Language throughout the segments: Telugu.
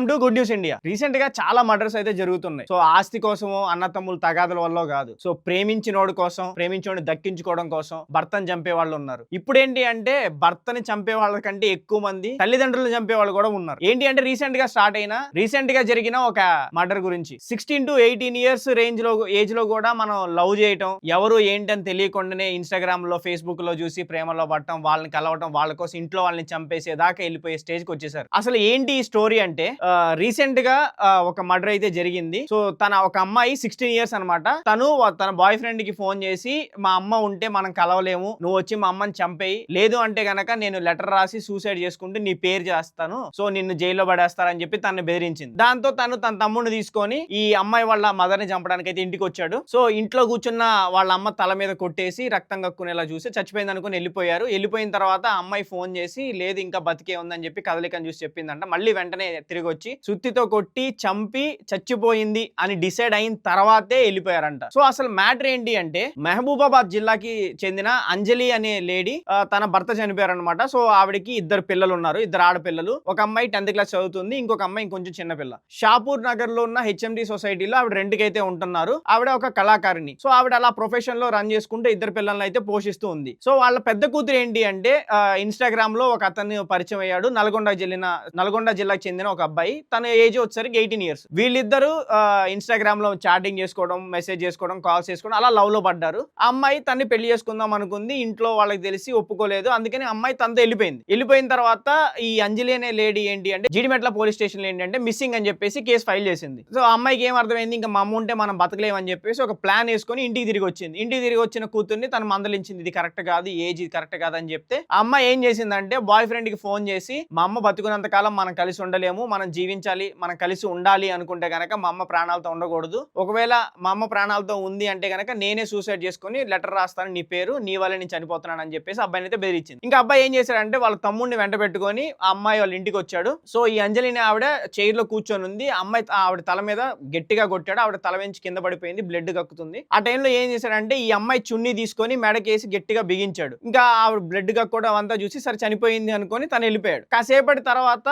Welcome to good news India. Recent గా చాలా మర్డర్స్ అయితే జరుగుతున్నాయి. సో ఆస్తి కోసమో అన్నతమ్ముల తగాదల వల్ల కాదు, సో ప్రేమించినోడు కోసం, ప్రేమించోడిని దక్కించుకోవడం కోసం భర్తను చంపే వాళ్ళు ఉన్నారు. ఇప్పుడు ఏంటి అంటే భర్తని చంపే వాళ్ళ కంటే ఎక్కువ మంది తల్లిదండ్రులను చంపే వాళ్ళు కూడా ఉన్నారు. ఏంటి అంటే రీసెంట్ గా జరిగిన ఒక మర్డర్ గురించి 16 to 18 ఇయర్స్ ఏజ్ లో కూడా మనం లవ్ చేయటం, ఎవరు ఏంటని తెలియకుండానే ఇన్స్టాగ్రామ్ లో, ఫేస్బుక్ లో చూసి ప్రేమలో పడటం, వాళ్ళని కలవటం, వాళ్ళ కోసం ఇంట్లో వాళ్ళని చంపేసేదాకా వెళ్ళిపోయే స్టేజ్ కి వచ్చేసారు. అసలు ఏంటి ఈ స్టోరీ అంటే రీసెంట్ గా ఒక మర్డర్ అయితే జరిగింది. సో ఒక అమ్మాయి 16 ఇయర్స్ అనమాట. తన బాయ్ ఫ్రెండ్ కి ఫోన్ చేసి, మా అమ్మ ఉంటే మనం కలవలేము, నువ్వు వచ్చి మా అమ్మని చంపేయి, లేదు అంటే గనక నేను లెటర్ రాసి సూసైడ్ చేసుకుంటూ నీ పేరు చేస్తాను, సో నిన్ను జైల్లో పడేస్తారని చెప్పి తను బెదిరించింది. దాంతో తన తమ్ముడిని తీసుకొని ఈ అమ్మాయి వాళ్ళ మదర్ ని చంపడానికి అయితే ఇంటికి వచ్చాడు. సో ఇంట్లో కూర్చున్న వాళ్ళ అమ్మ తల మీద కొట్టేసి రక్తం కక్కునేలా చూసి చచ్చిపోయింది అనుకుని వెళ్ళిపోయారు. వెళ్ళిపోయిన తర్వాత అమ్మాయి ఫోన్ చేసి, లేదు ఇంకా బతికే ఉందని చెప్పి కదలికని చూసి చెప్పిందంట. మళ్ళీ వెంటనే తిరిగి వచ్చి సుత్తితో కొట్టి చంపి చచ్చిపోయింది అని డిసైడ్ అయిన తర్వాతే వెళ్ళిపోయారంట. సో అసలు మ్యాటర్ ఏంటి అంటే, మహబూబాబాద్ జిల్లాకి చెందిన అంజలి అనే లేడీ తన భర్త చనిపోయారనమాట. సో ఆవిడకి ఇద్దరు పిల్లలు ఉన్నారు, ఇద్దరు ఆడపిల్లలు. ఒక అమ్మాయి 10th క్లాస్ చదువుతుంది, ఇంకొక అమ్మాయి ఇంకొంచెం చిన్నపిల్ల. షాపూర్ నగర్ లో ఉన్న హెచ్ఎండి సొసైటీలో ఆవిడ రెంట్కైతే ఉంటున్నారు. ఆవిడ ఒక కళాకారిణి. సో ఆవిడ అలా ప్రొఫెషన్ లో రన్ చేసుకుంటూ ఇద్దరు పిల్లల్ని అయితే పోషిస్తూ ఉంది. సో వాళ్ళ పెద్ద కూతురు ఏంటి అంటే, ఇన్స్టాగ్రామ్ లో ఒక అతన్ని పరిచయం అయ్యాడు, నల్గొండ జిల్లాకి చెందిన ఒక అబ్బాయి. తన ఏజ్ వచ్చేసరికి 18 ఇయర్స్. వీళ్ళిద్దరు ఇన్స్టాగ్రామ్ లో చాటింగ్ చేసుకోవడం, మెసేజ్ చేసుకోవడం, కాల్స్ చేసుకోవడం, అలా లవ్ లో పడ్డారు. ఆ అమ్మాయి తన్ని పెళ్లి చేసుకుందాం అనుకుంది. ఇంట్లో వాళ్ళకి తెలిసి ఒప్పుకోలేదు. అందుకని అమ్మాయి తనతో వెళ్ళిపోయిన తర్వాత ఈ అంజలి అనే లేడీ ఏంటి అంటే జీడిమెట్ల పోలీస్ స్టేషన్ ఏంటంటే మిస్సింగ్ అని చెప్పేసి కేసు ఫైల్ చేసింది. సో ఆ అమ్మాయికి ఏం అర్థమైంది, ఇంకా మా అమ్మ ఉంటే మనం బతకలేమని చెప్పేసి ఒక ప్లాన్ వేసుకొని ఇంటికి తిరిగి వచ్చింది. ఇంటికి తిరిగి వచ్చిన కూతుర్ని తను మందలించింది, ఇది కరెక్ట్ కాదు, ఏజ్ ఇది కరెక్ట్ కాదు అని చెప్తే ఆ అమ్మాయి ఏం చేసిందంటే బాయ్ ఫ్రెండ్ కి ఫోన్ చేసి, మా అమ్మ బతుకున్నంత కాలం మనం కలిసి ఉండలేము, మనం జీవించాలి, మనం కలిసి ఉండాలి అనుకుంటే గనక మా అమ్మ ప్రాణాలతో ఉండకూడదు, ఒకవేళ మా అమ్మ ప్రాణాలతో ఉంది అంటే గనక నేనే సూసైడ్ చేసుకుని లెటర్ రాస్తాను నీ పేరు, నీ వల్ల నేను చనిపోతున్నాను అని చెప్పేసి అబ్బాయిని అయితే బెదిరించింది. ఇంకా అబ్బాయి ఏం చేశాడంటే వాళ్ళ తమ్ముడిని వెంట పెట్టుకొని ఆ అమ్మాయి వాళ్ళ ఇంటికి వచ్చాడు. సో ఈ అంజలిని ఆవిడ చైర్ లో కూర్చొని ఉంది. ఆవిడ తల మీద గట్టిగా కొట్టాడు. ఆవిడ తల వెంచి కింద పడిపోయింది, బ్లడ్ కక్కుతుంది. ఆ టైంలో ఏం చేశాడంటే ఈ అమ్మాయి చున్నీ తీసుకొని మెడకేసి గట్టిగా బిగించాడు. ఇంకా ఆవిడ బ్లడ్ కక్కడం అంతా చూసి సరే చనిపోయింది అనుకొని తను వెళ్ళిపోయాడు. కాసేపటి తర్వాత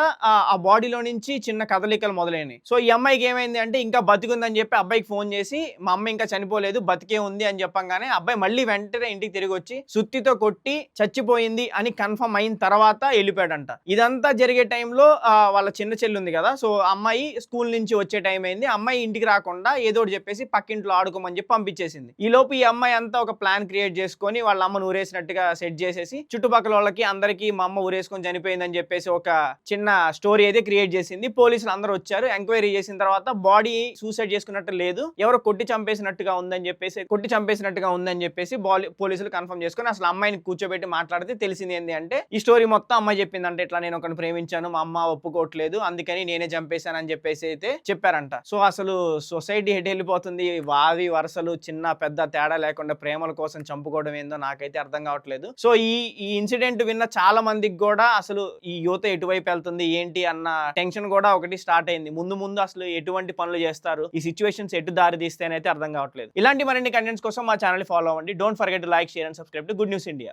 ఆ బాడీలో నుంచి చిన్న కదలికలు మొదలైనవి. సో ఈ అమ్మాయికి ఏమైంది అంటే ఇంకా బతికుందని చెప్పి అబ్బాయికి ఫోన్ చేసి, మా అమ్మ ఇంకా చనిపోలేదు, బతికే ఉంది అని చెప్పంగానే అబ్బాయి మళ్ళీ వెంటనే ఇంటికి తిరిగి వచ్చి సుత్తితో కొట్టి చచ్చిపోయింది అని కన్ఫర్మ్ అయిన తర్వాత వెళ్ళిపోయాడంట. ఇదంతా జరిగే టైంలో వాళ్ళ చిన్న చెల్లి ఉంది కదా, సో అమ్మాయి స్కూల్ నుంచి వచ్చే టైం అయింది. అమ్మాయి ఇంటికి రాకుండా ఏదో ఒకటి చెప్పేసి పక్కింట్లో ఆడుకోమని చెప్పి పంపించేసింది. ఈ లోపు ఈ అమ్మాయి అంతా ఒక ప్లాన్ క్రియేట్ చేసుకొని వాళ్ళ అమ్మను ఊరేసినట్టుగా సెట్ చేసేసి చుట్టుపక్కల వాళ్ళకి అందరికీ మా అమ్మ ఊరేసుకొని చనిపోయిందని చెప్పేసి ఒక చిన్న స్టోరీ అయితే క్రియేట్ చేసింది. పోలీసులు అందరూ వచ్చారు. ఎంక్వైరీ చేసిన తర్వాత బాడీ సూసైడ్ చేసుకున్నట్టు లేదు, ఎవరో కొట్టి చంపేసినట్టుగా ఉందని చెప్పేసి పోలీసులు కన్ఫర్మ్ చేసుకుని అసలు అమ్మాయిని కూర్చోబెట్టి మాట్లాడితే తెలిసింది ఏంటి అంటే, ఈ స్టోరీ మొత్తం అమ్మాయి చెప్పిందంటే, ఇట్లా నేను ఒకరిని ప్రేమించాను, మా అమ్మ ఒప్పుకోవట్లేదు, అందుకని నేనే చంపేశాను అని చెప్పేసి అయితే చెప్పారంట. సో అసలు సొసైటీ ఎటు వెళ్ళిపోతుంది, వావి వరుసలు చిన్న పెద్ద తేడా లేకుండా ప్రేమల కోసం చంపుకోవడం ఏందో నాకైతే అర్థం కావట్లేదు. సో ఈ ఇన్సిడెంట్ విన్న చాలా మందికి కూడా అసలు ఈ యువత ఎటువైపు వెళ్తుంది ఏంటి అన్న టెన్షన్ కూడా ఒకటి స్టార్ట్ అయింది. ముందు అసలు ఎటువంటి పనులు చేస్తారు, ఈ సిచ్యువేషన్స్ ఎటు దారి తీస్తే అయితే అర్థం కావట్లేదు. ఇలాంటి మరిన్ని కంటెంట్స్ కోసం మా ఛానల్ ఫాలో అవ్వండి. Don't forget to like, share and subscribe to good news India.